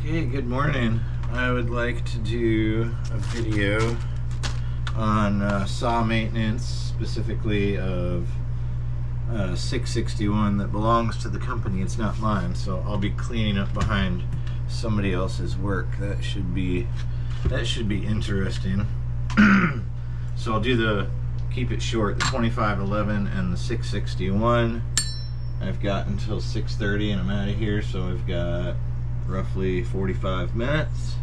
Okay, good morning. I would like to do a video on saw maintenance, specifically of 661 that belongs to the company. It's not mine, so I'll be cleaning up behind somebody else's work. That should be interesting. So I'll do keep it short, the 2511 and the 661. I've got until 6:30 and I'm out of here, so I've got roughly 45 minutes,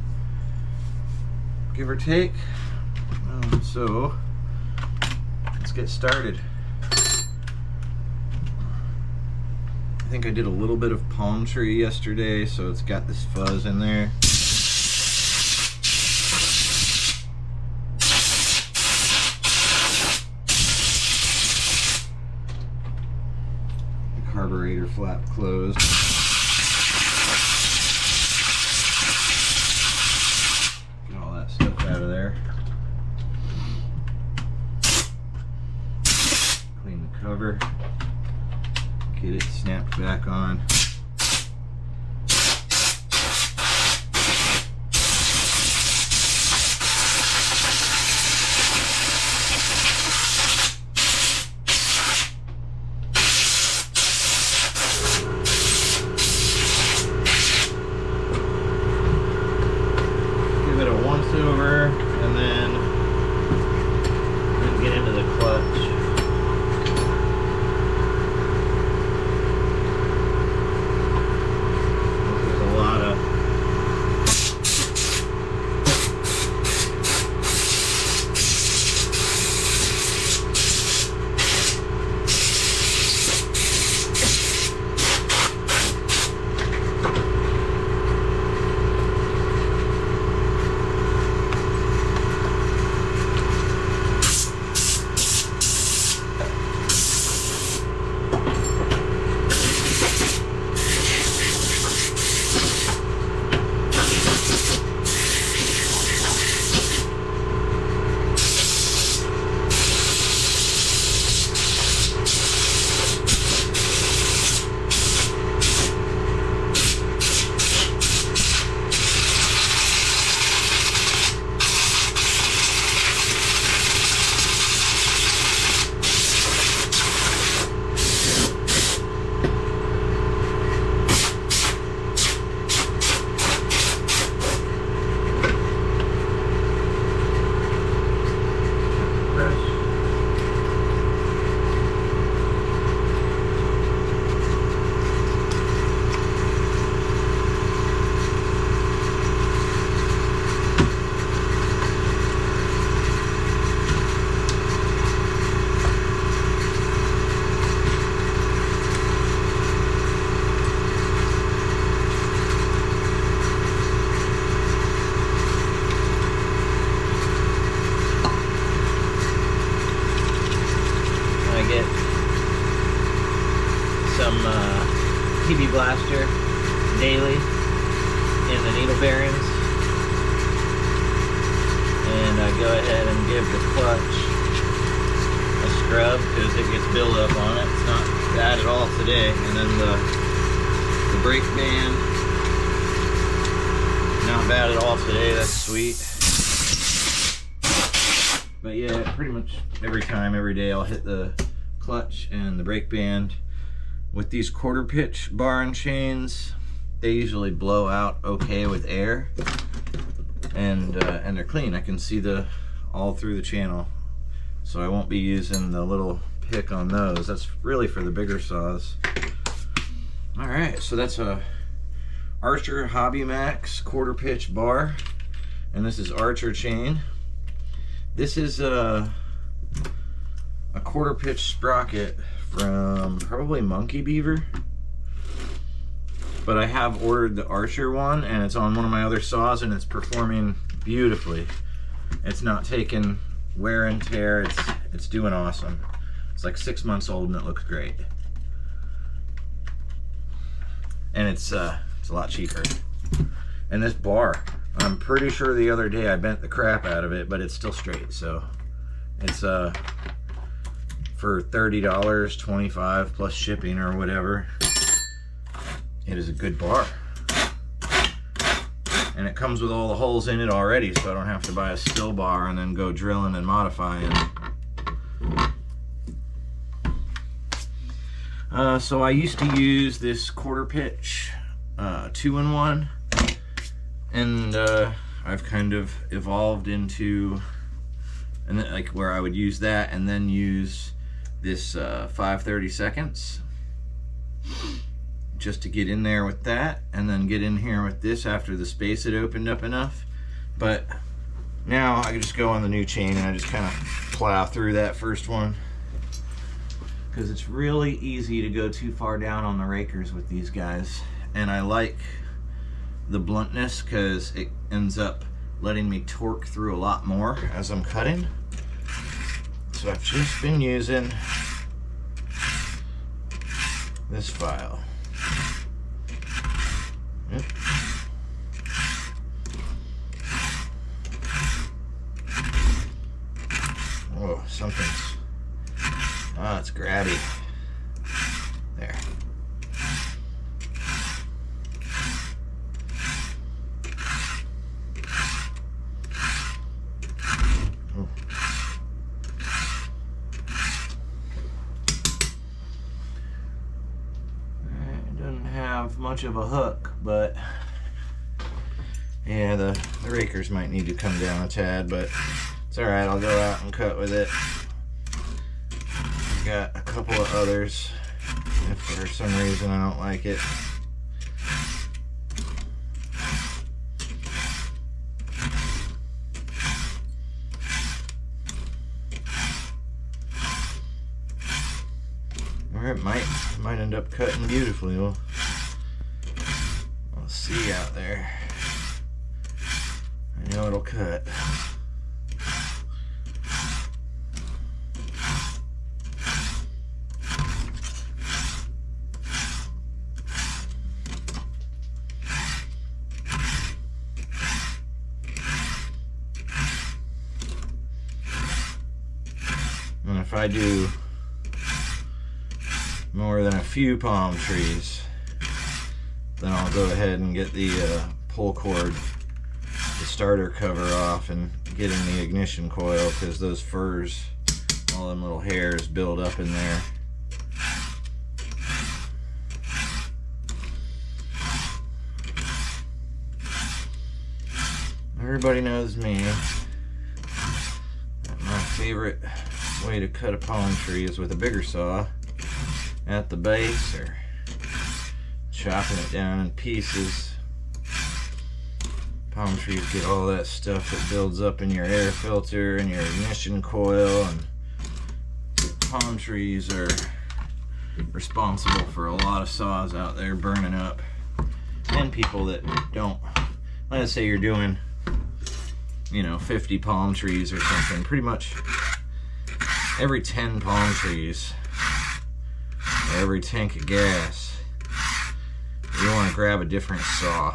give or take. So let's get started. I think I did a little bit of palm tree yesterday, so it's got this fuzz in there. The carburetor flap closed. Out of there. Clean the cover. Get it snapped back on. Over and then get into the clutch. There's a lot of some PB Blaster daily in the needle bearings, and I go ahead and give the clutch a scrub because it gets buildup on it. It's not bad at all today. And then the brake band, not bad at all today. That's sweet. But yeah, pretty much every time, every day, I'll hit the clutch and the brake band. With these quarter pitch bar and chains, they usually blow out okay with air, and they're clean. I can see all through the channel, so I won't be using the little pick on those. That's really for the bigger saws. All right, so that's a Archer Hobby Max quarter pitch bar, and this is Archer chain. This is a quarter pitch sprocket from probably Monkey Beaver, but I have ordered the Archer one, and it's on one of my other saws, and it's performing beautifully. It's not taking wear and tear. It's doing awesome. It's like 6 months old and it looks great, and it's a lot cheaper. And this bar, I'm pretty sure the other day I bent the crap out of it, but it's still straight. So it's for $30, $25 plus shipping or whatever. It is a good bar. And it comes with all the holes in it already, so I don't have to buy a still bar and then go drilling and modifying. So I used to use this quarter pitch 2-in-1, and I've kind of evolved into, and then, like, where I would use that and then use this 5/32 just to get in there with that, and then get in here with this after the space had opened up enough. But now I can just go on the new chain and I just kind of plow through that first one, because it's really easy to go too far down on the rakers with these guys. And I like the bluntness because it ends up letting me torque through a lot more as I'm cutting. So I've just been using this file. Yep. Oh, something's, oh, it's grabby. There. Oh. It doesn't have much of a hook, but yeah, the rakers might need to come down a tad, but it's alright, I'll go out and cut with it. I've got a couple of others if for some reason I don't like it. Or it might end up cutting beautifully. We'll see out there. I know it'll cut. And if I do more than a few palm trees, then I'll go ahead and get the pull cord, the starter cover off, and get in the ignition coil, because those furs, all them little hairs build up in there. Everybody knows me. My favorite way to cut a palm tree is with a bigger saw at the base, or chopping it down in pieces. Palm trees get all that stuff that builds up in your air filter and your ignition coil, and palm trees are responsible for a lot of saws out there burning up. And people that don't, let's say you're doing, you know, 50 palm trees or something, pretty much every 10 palm trees, or every tank of gas, you want to grab a different saw,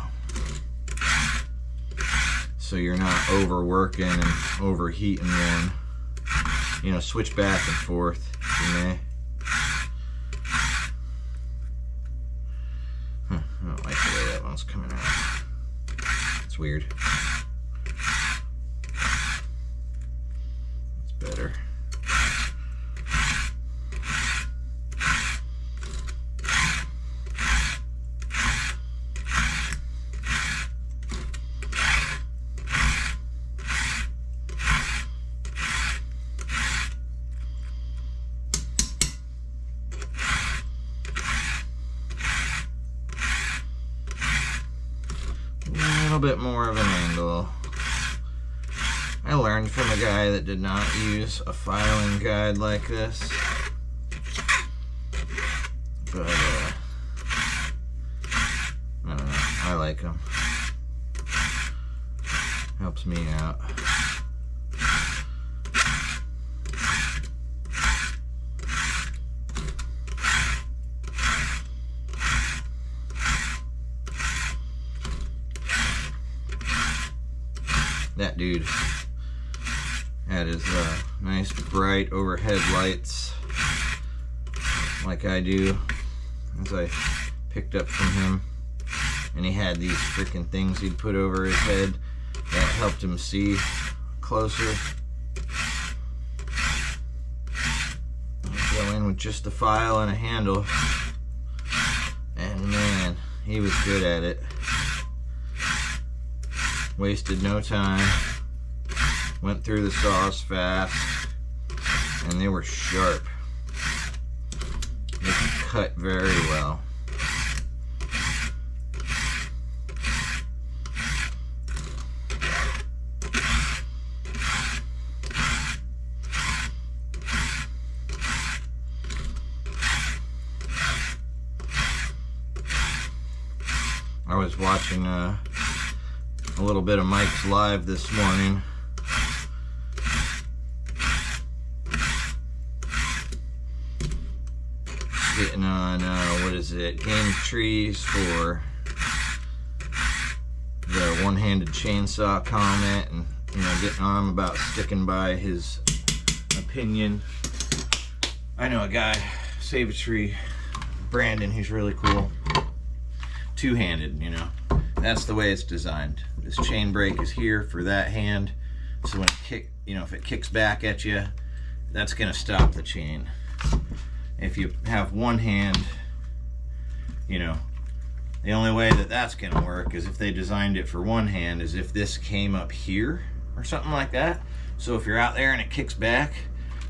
so you're not overworking and overheating one. You know, switch back and forth, you may. I don't like the way that one's coming out. It's weird. It's better. A bit more of an angle. I learned from a guy that did not use a filing guide like this, but I don't know, I like them. Helps me out. That dude had his nice bright overhead lights like I do, as I picked up from him, and he had these freaking things he'd put over his head that helped him see closer. Go in with just the file and a handle, and man, he was good at it. Wasted no time, went through the saws fast, and they were sharp. They could cut very well. I was watching a little bit of Mike's Live this morning. Getting on, what is it, game trees for the one-handed chainsaw comment, and getting on him about sticking by his opinion. I know a guy, Save a Tree, Brandon, he's really cool. Two-handed, that's the way it's designed. This chain brake is here for that hand, so when if it kicks back at you, that's gonna stop the chain. If you have one hand, the only way that that's gonna work is if they designed it for one hand, is if this came up here or something like that. So if you're out there and it kicks back,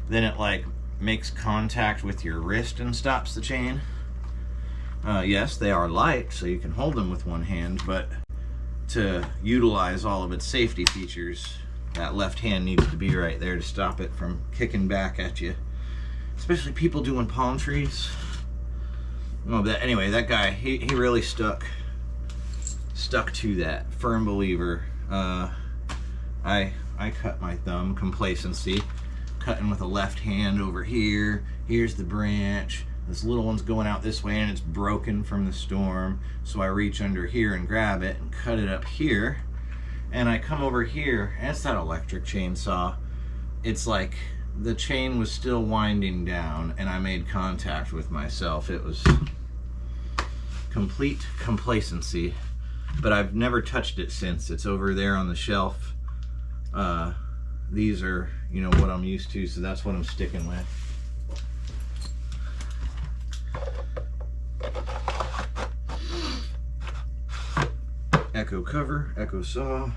then it like makes contact with your wrist and stops the chain. Yes, they are light, so you can hold them with one hand, but to utilize all of its safety features, that left hand needs to be right there to stop it from kicking back at you. Especially people doing palm trees. Oh, but anyway, that guy, he really stuck to that. Firm believer. I cut my thumb, complacency, cutting with a left hand over here. Here's the branch. This little one's going out this way and it's broken from the storm. So I reach under here and grab it and cut it up here. And I come over here, and it's that electric chainsaw. It's like the chain was still winding down and I made contact with myself. It was complete complacency, but I've never touched it since. It's over there on the shelf. These are, what I'm used to, so that's what I'm sticking with. Echo cover, Echo saw,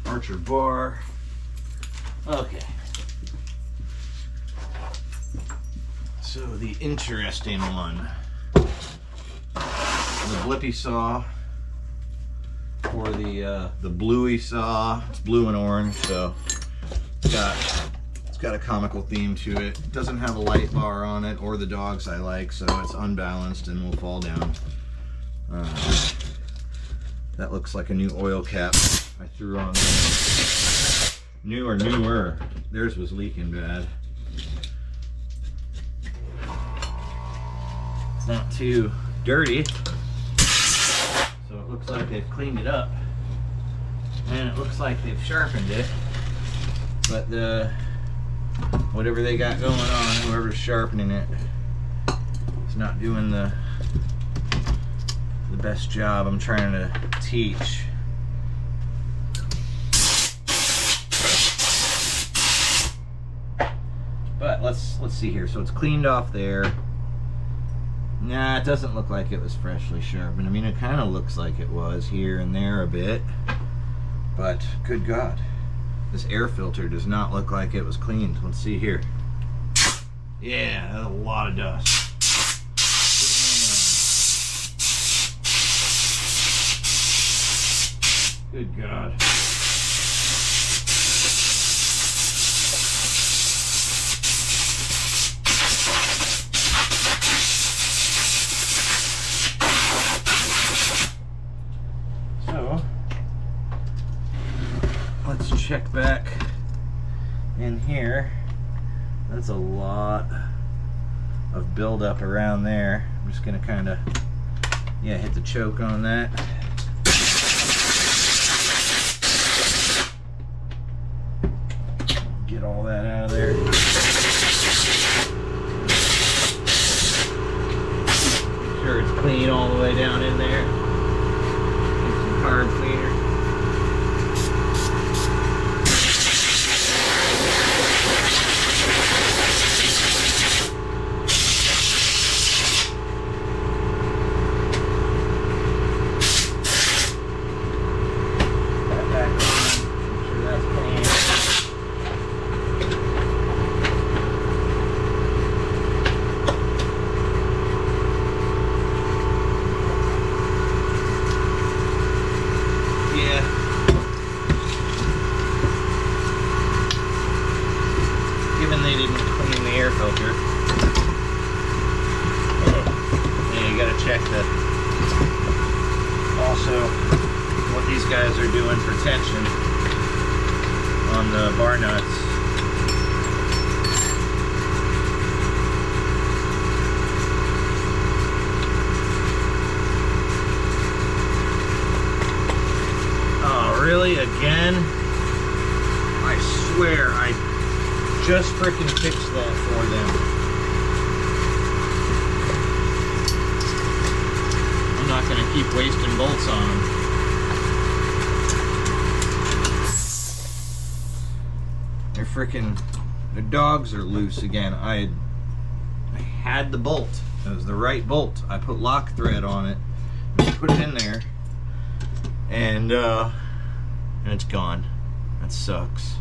Archer bar. Okay. So the interesting one, the Blippi saw, or the Bluey saw. It's blue and orange, so it's got a comical theme to it. It doesn't have a light bar on it or the dogs I like, so it's unbalanced and will fall down. That looks like a new oil cap I threw on there. New or newer. Theirs was leaking bad. It's not too dirty, so it looks like they've cleaned it up, and it looks like they've sharpened it, but whatever they got going on, whoever's sharpening it, is not doing the best job I'm trying to teach. But let's see here. So it's cleaned off there. Nah, it doesn't look like it was freshly sharpened. I mean, it kind of looks like it was here and there a bit, but good God, this air filter does not look like it was cleaned. Let's see here. Yeah, that's a lot of dust. Good God. So, let's check back in here. That's a lot of buildup around there. I'm just gonna kind of, hit the choke on that. Get all that out of there. Make sure it's clean all the way down in there. carb cleaner. Given they didn't clean the air filter, yeah, you gotta check that. Also, what these guys are doing for tension on the bar nuts. Oh, really? Again? I swear I just frickin' fixed that for them. I'm not gonna keep wasting bolts on them. They're frickin', the dogs are loose again. I had the bolt. It was the right bolt. I put lock thread on it, put it in there, and it's gone. That sucks.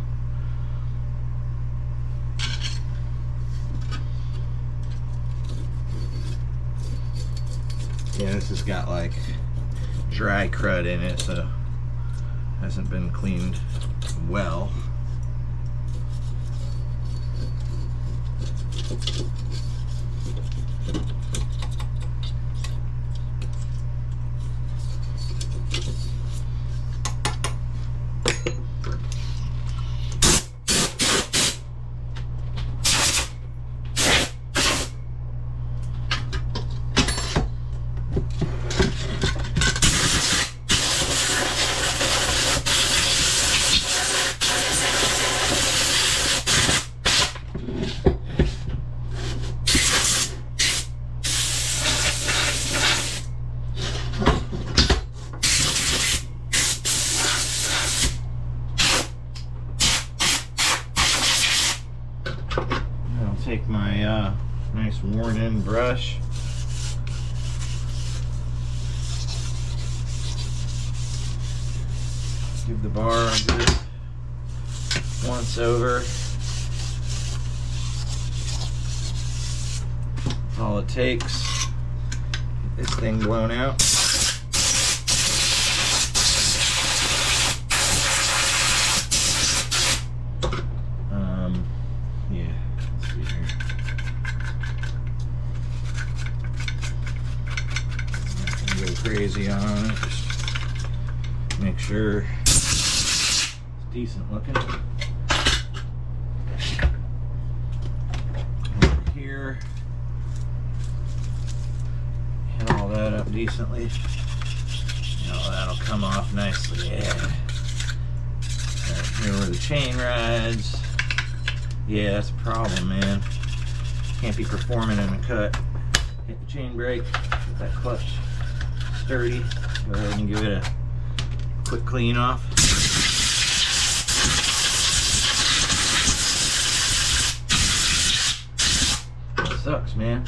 Yeah, this has got like dry crud in it, so hasn't been cleaned well. Take my nice worn-in brush, give the bar a good once over. That's all it takes. Get this thing blown out. Crazy on it. Just make sure it's decent looking. Over here, hit all that up decently. That'll come off nicely. Yeah. Right here where the chain rides. Yeah, that's a problem, man. Can't be performing in a cut. Hit the chain brake. Get that clutch sturdy. Go ahead and give it a quick clean off. That sucks, man.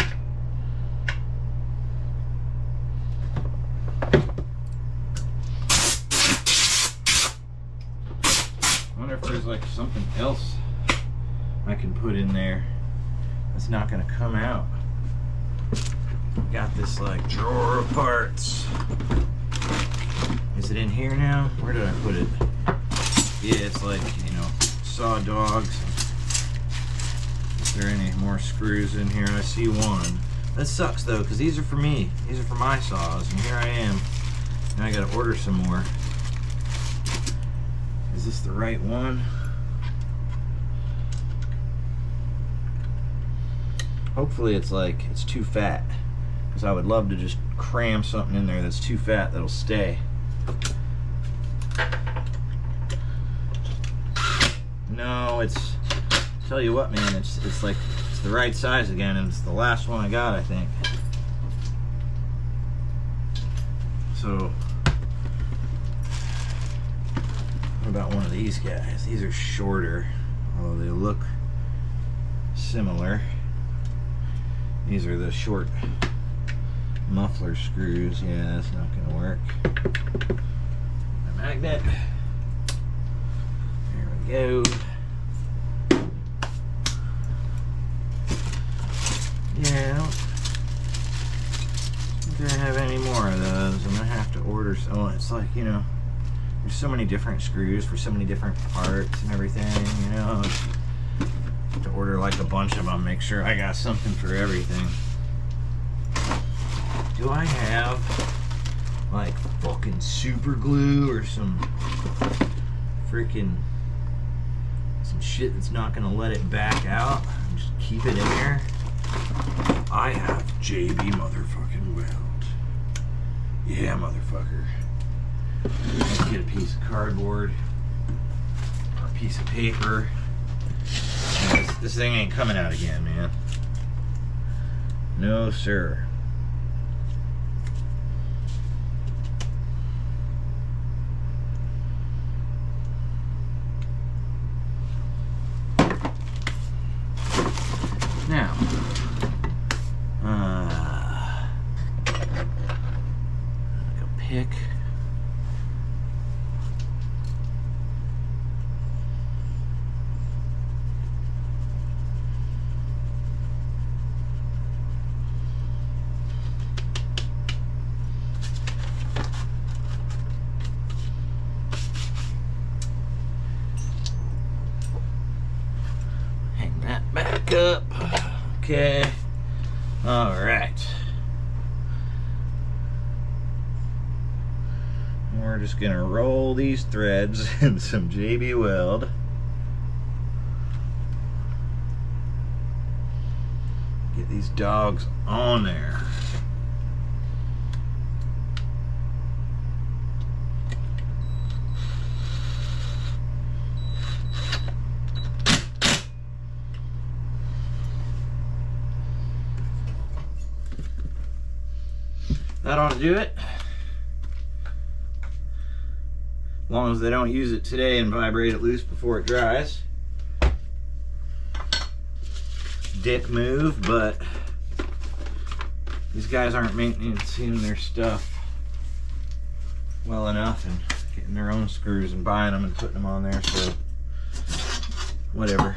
I wonder if there's like something else I can put in there that's not gonna come out. Got this like drawer of parts. Is it in here now? Where did I put it? Yeah, it's like, saw dogs. Is there any more screws in here? I see one. That sucks though, because these are for me. These are for my saws, and here I am. Now I gotta order some more. Is this the right one? Hopefully it's too fat. Because I would love to just cram something in there that's too fat that'll stay. No, tell you what, man, it's the right size again, and it's the last one I got, I think. So What about one of these guys? These are shorter, although they look similar. These are the short muffler screws. Yeah, that's not going to work. The magnet. There we go. Yeah, I don't think I have any more of those. I'm going to have to order some. Oh, it's like, you know, there's so many different screws for so many different parts and everything, you know. To order like a bunch of them, make sure I got something for everything. Do I have like fucking super glue or some freaking shit that's not gonna let it back out? Just keep it in there. I have JB motherfucking Weld. Yeah, motherfucker. Let's get a piece of cardboard or a piece of paper. This thing ain't coming out again, man. No, sir. Now, like a pick. Back up. Okay. All right. We're just gonna roll these threads in some JB Weld. Get these dogs on there. That ought to do it. As long as they don't use it today and vibrate it loose before it dries. Dick move, but these guys aren't maintaining their stuff well enough and getting their own screws and buying them and putting them on there, so whatever.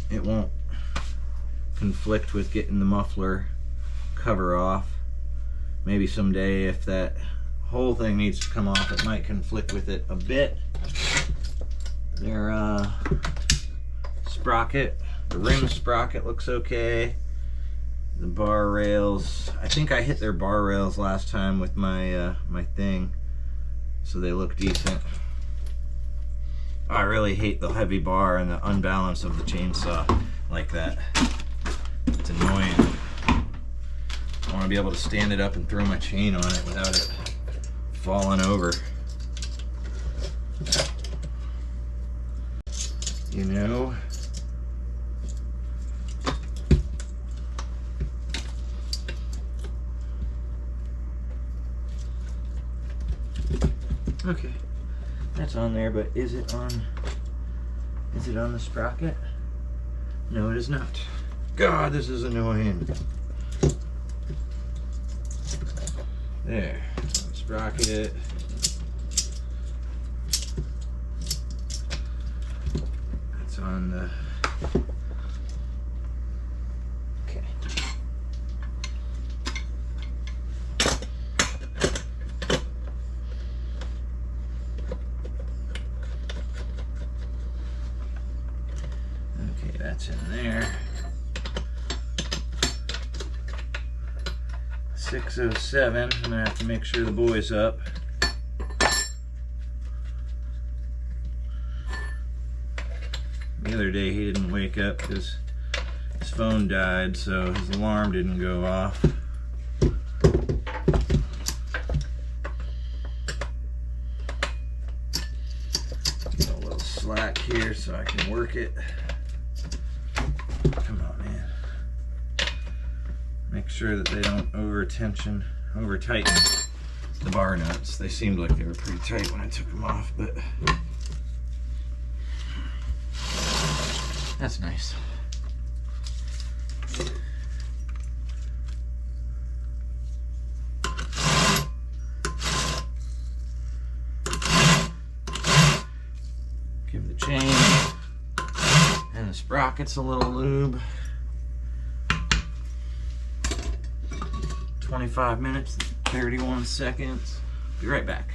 It won't conflict with getting the muffler cover off. Maybe someday if that whole thing needs to come off, it might conflict with it a bit. Their sprocket, the rim sprocket looks okay. The bar rails, I think I hit their bar rails last time with my my thing, so they look decent. I really hate the heavy bar and the unbalance of the chainsaw like that. It's annoying. I want to be able to stand it up and throw my chain on it without it falling over. You know? Okay. That's on there, but is it on the sprocket? No, it is not. God, this is annoying. There, sprocket. That's on the. Okay. Okay, that's in there. 607. I'm gonna have to make sure the boy's up. The other day he didn't wake up because his phone died, so his alarm didn't go off. Get a little slack here so I can work it. Come on, man. Make sure that they don't over tighten the bar nuts. They seemed like they were pretty tight when I took them off, but that's nice. Give the chain and the sprockets a little lube. 25 minutes, 31 seconds. Be right back.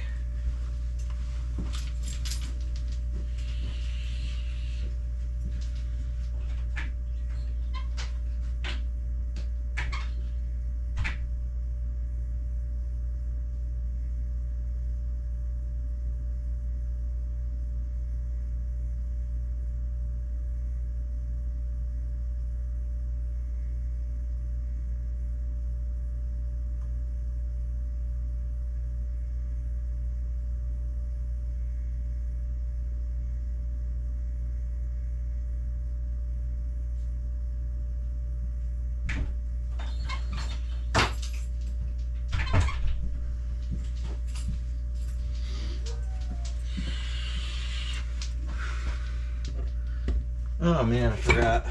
Oh man, I forgot.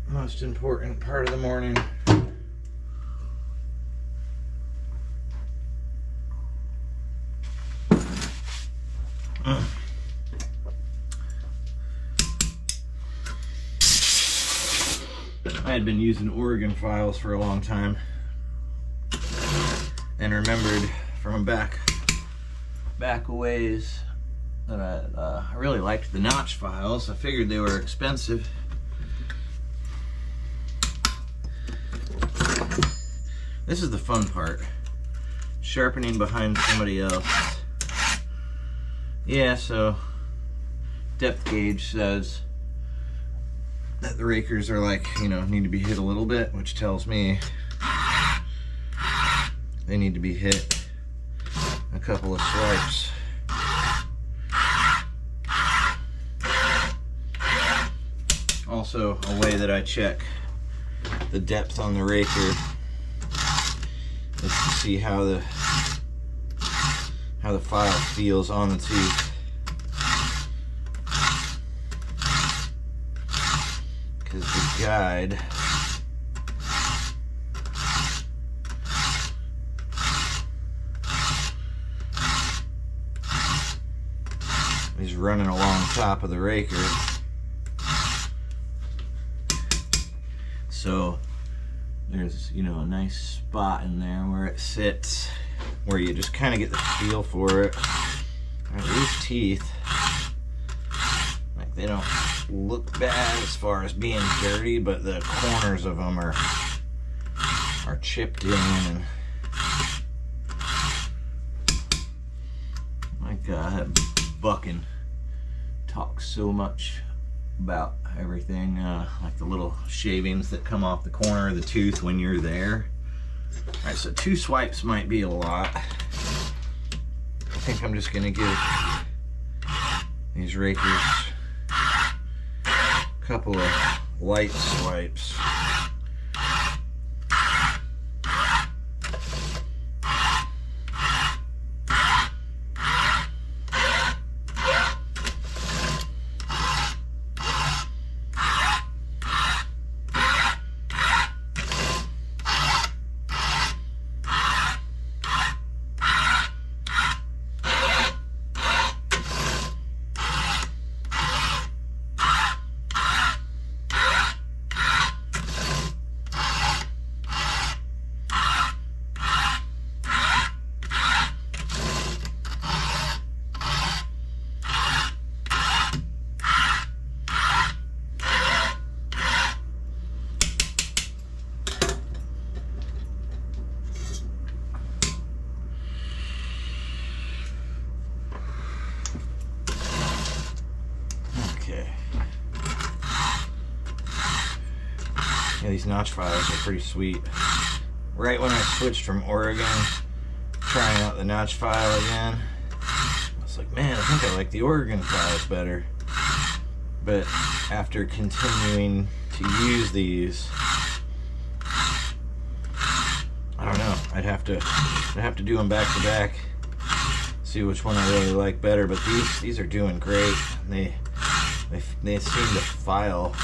Most important part of the morning. I had been using Oregon files for a long time and remembered from back a ways that I really liked the notch files. I figured they were expensive. This is the fun part. Sharpening behind somebody else. Yeah, so depth gauge says that the rakers are like, you know, need to be hit a little bit, which tells me they need to be hit a couple of swipes. Also, a way that I check the depth on the raker is to see how the file feels on the tooth. Because the guide is running along top of the raker. So there's, you know, a nice spot in there where it sits, where you just kind of get the feel for it. These teeth, like, they don't look bad as far as being dirty, but the corners of them are chipped in. And my God, Buckin talks so much about everything, like the little shavings that come off the corner of the tooth when you're there. Alright, so 2 swipes might be a lot. I think I'm just gonna give these rakers a couple of light swipes. Yeah, these notch files are pretty sweet. Right when I switched from Oregon, trying out the notch file again, I was like, man, I think I like the Oregon files better. But after continuing to use these, I'd have to do them back to back, see which one I really like better. But these are doing great. They seem to file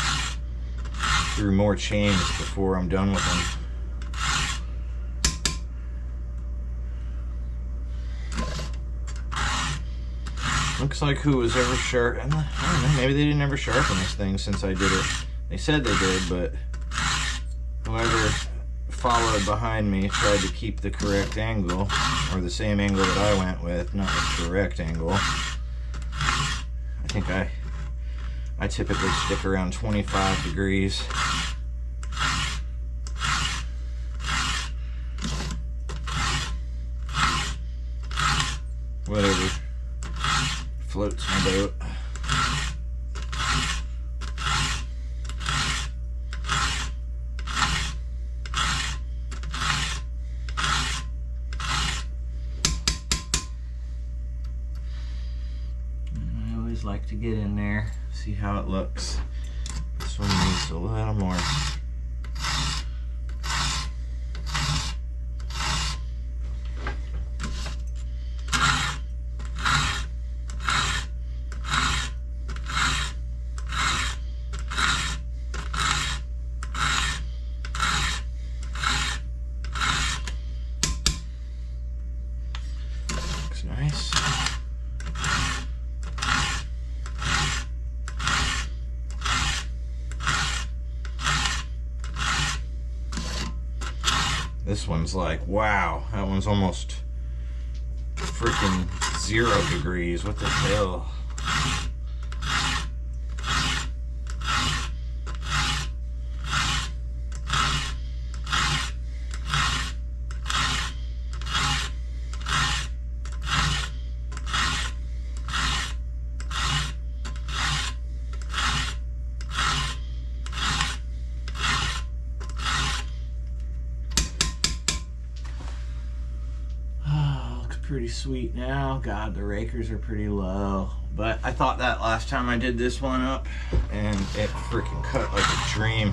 through more chains before I'm done with them. Looks like who was ever sharp. I don't know, maybe they didn't ever sharpen this thing since I did it. They said they did, but whoever followed behind me tried to keep the correct angle, or the same angle that I went with, not the correct angle. I think I typically stick around 25 degrees. Whatever floats my boat. I always like to get in there, see how it looks. This one needs a little more. Nice. This one's like, wow, that one's almost freaking 0 degrees. What the hell? Pretty sweet now. God, the rakers are pretty low. But I thought that last time I did this one up, and it freaking cut like a dream.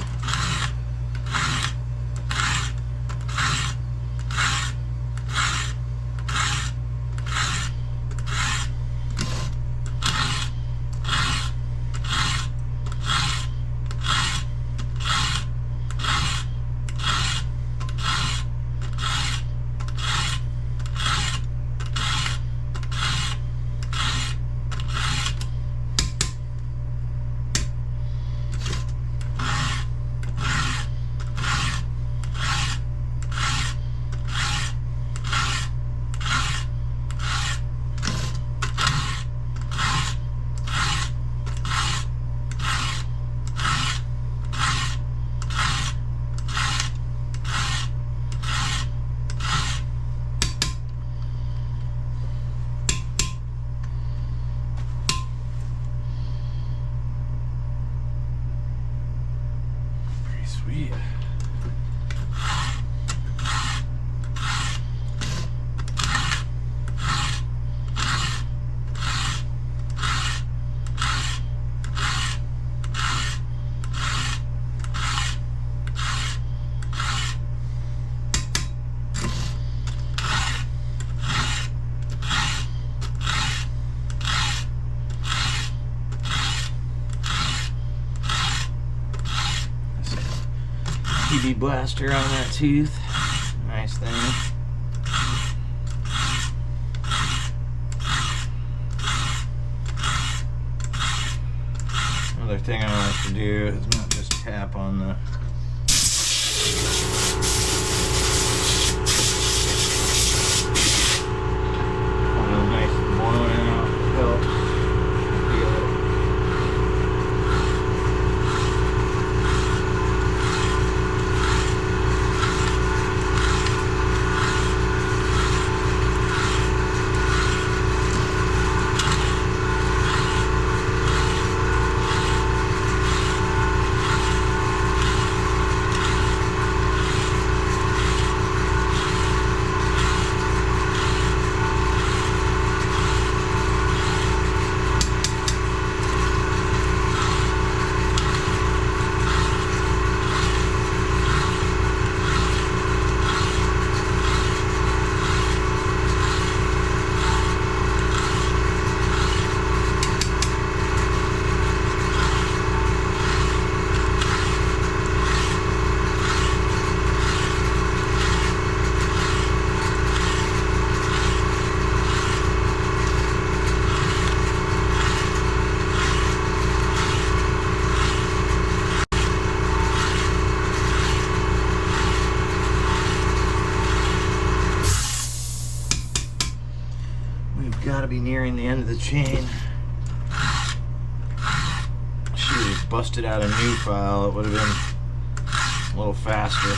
Sweet. PB blaster on that tooth. Nice thing. Another thing I like to do is not just tap on the nice blown out helps. be nearing the end of the chain. Should have busted out a new file. It would have been a little faster.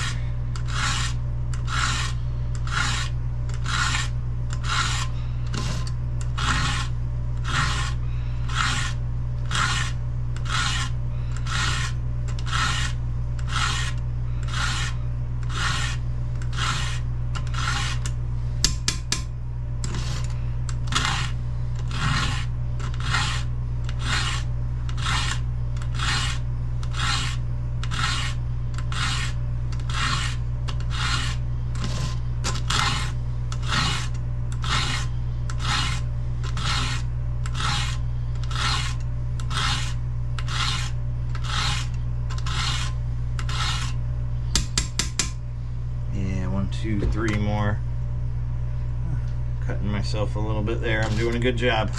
Two, three more. Cutting myself a little bit there. I'm doing a good job.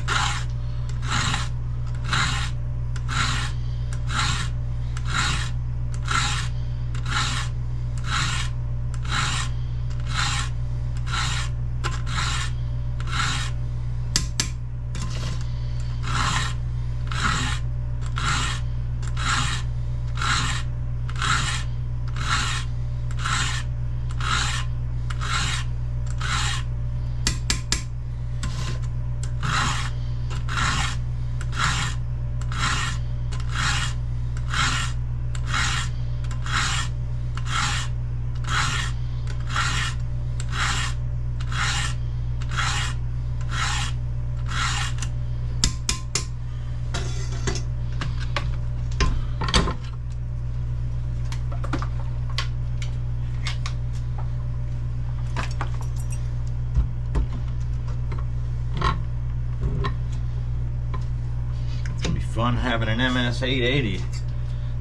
Fun having an MS-880.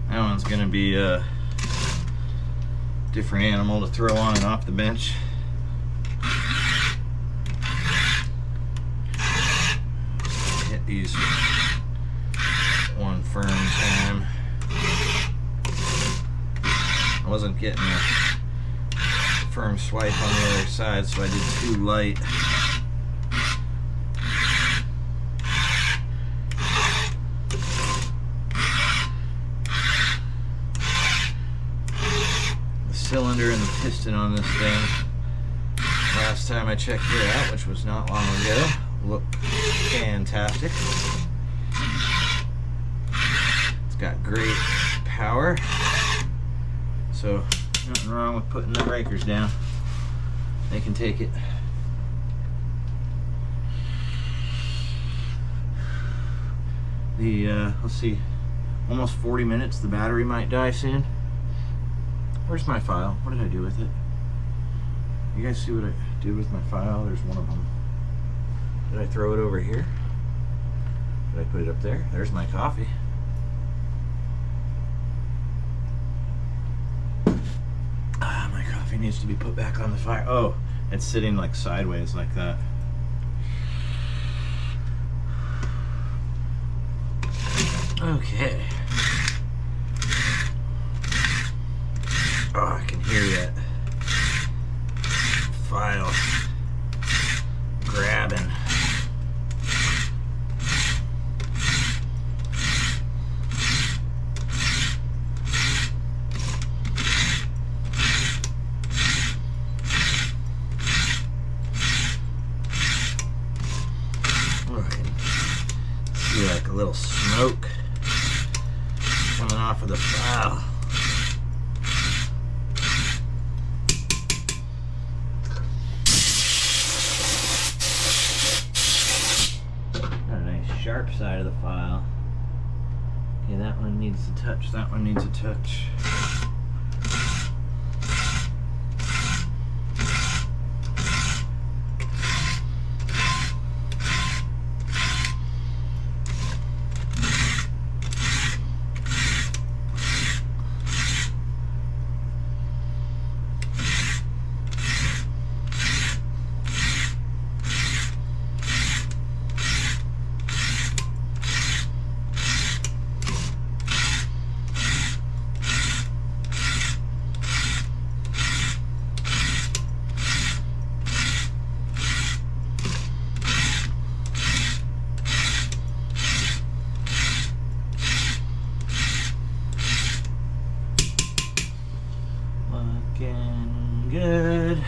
That one's gonna be a different animal to throw on and off the bench. Hit these one firm time. I wasn't getting a firm swipe on the other side, so I did too light. Cylinder and the piston on this thing, last time I checked it out, which was not long ago, looked fantastic. It's got great power, so nothing wrong with putting the breakers down. They can take it. Let's see, almost 40 minutes. The battery might die soon. Where's my file? What did I do with it? You guys see what I did with my file? There's one of them. Did I throw it over here? Did I put it up there? There's my coffee. My coffee needs to be put back on the fire. Oh, it's sitting like sideways like that. Okay. Oh, I can hear that file grabbing. Oh, I can see like a little smoke coming off of the file. Sharp side of the file. Okay, that one needs to touch, that one needs a touch. Looking good.